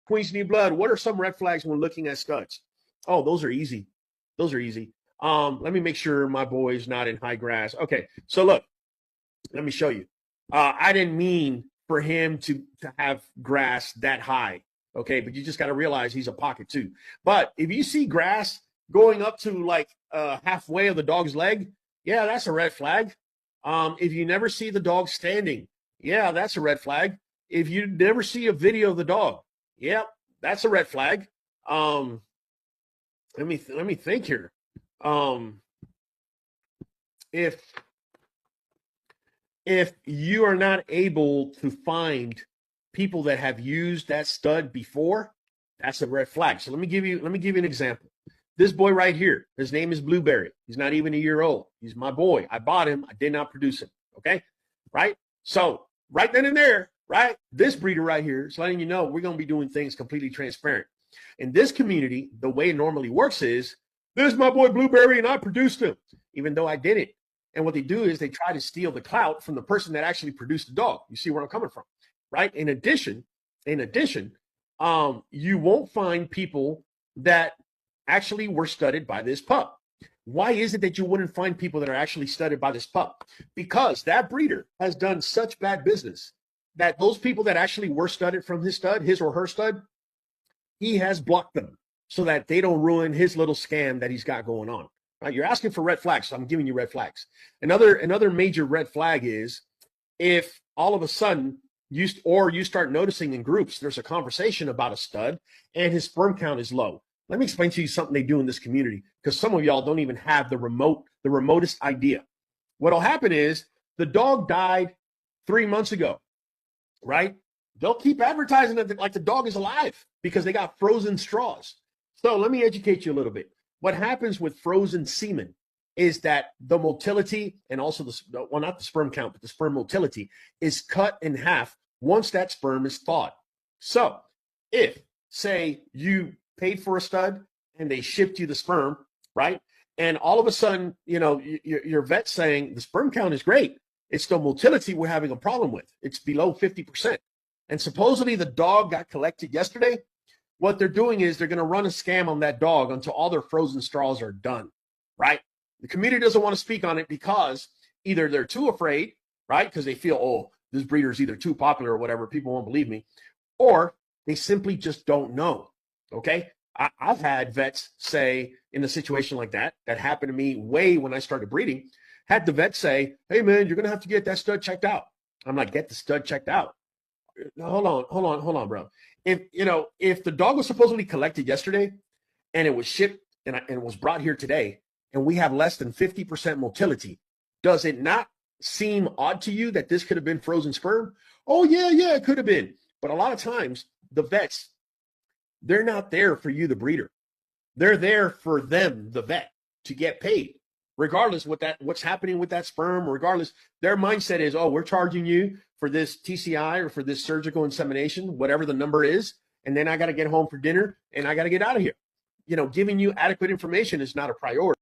Queens need blood. What are some red flags when looking at studs? Oh, those are easy. Those are easy. Let me make sure my boy's not in high grass. Okay, so look, let me show you. I didn't mean for him to have grass that high. Okay, but you just got to realize he's a pocket too. But if you see grass going up to like halfway of the dog's leg, yeah, that's a red flag. If you never see the dog standing, yeah, that's a red flag. If you never see a video of the dog, yeah, that's a red flag. Let me think here. If you are not able to find people that have used that stud before, that's a red flag. So let me give you an example. This boy right here, his name is Blueberry. He's not even a year old. He's my boy. I bought him. I did not produce him. Okay, right? So right then and there, right? This breeder right here is letting you know we're going to be doing things completely transparent. In this community, the way it normally works is, this is my boy Blueberry and I produced him, even though I didn't. And what they do is they try to steal the clout from the person that actually produced the dog. You see where I'm coming from, right? In addition, you won't find people that actually were studded by this pup. Why is it that you wouldn't find people that are actually studded by this pup? Because that breeder has done such bad business that those people that actually were studded from his stud, his or her stud, he has blocked them so that they don't ruin his little scam that he's got going on. Right? You're asking for red flags, so I'm giving you red flags. Another major red flag is if all of a sudden you start noticing in groups there's a conversation about a stud and his sperm count is low. Let me explain to you something they do in this community, because some of y'all don't even have the remotest idea. What'll happen is the dog died 3 months ago, right? They'll keep advertising it like the dog is alive because they got frozen straws. So let me educate you a little bit. What happens with frozen semen is that the motility and also not the sperm count, but the sperm motility is cut in half once that sperm is thawed. So if, say, you paid for a stud and they shipped you the sperm, right? And all of a sudden, your vet's saying the sperm count is great. It's the motility we're having a problem with. It's below 50%. And supposedly the dog got collected yesterday. What they're doing is they're going to run a scam on that dog until all their frozen straws are done, right? The community doesn't want to speak on it because either they're too afraid, right? Because they feel, oh, this breeder is either too popular or whatever, people won't believe me, or they simply just don't know, okay? I've had vets say in a situation like that happened to me way when I started breeding, had the vet say, hey, man, you're going to have to get that stud checked out. I'm like, get the stud checked out. Hold on, bro. If the dog was supposedly collected yesterday and it was shipped and it was brought here today and we have less than 50% motility, does it not seem odd to you that this could have been frozen sperm? Oh, yeah, it could have been. But a lot of times the vets, they're not there for you, the breeder. They're there for them, the vet, to get paid. Regardless what's happening with that sperm, regardless, their mindset is, oh, we're charging you for this TCI or for this surgical insemination, whatever the number is, and then I got to get home for dinner and I got to get out of here. Giving you adequate information is not a priority.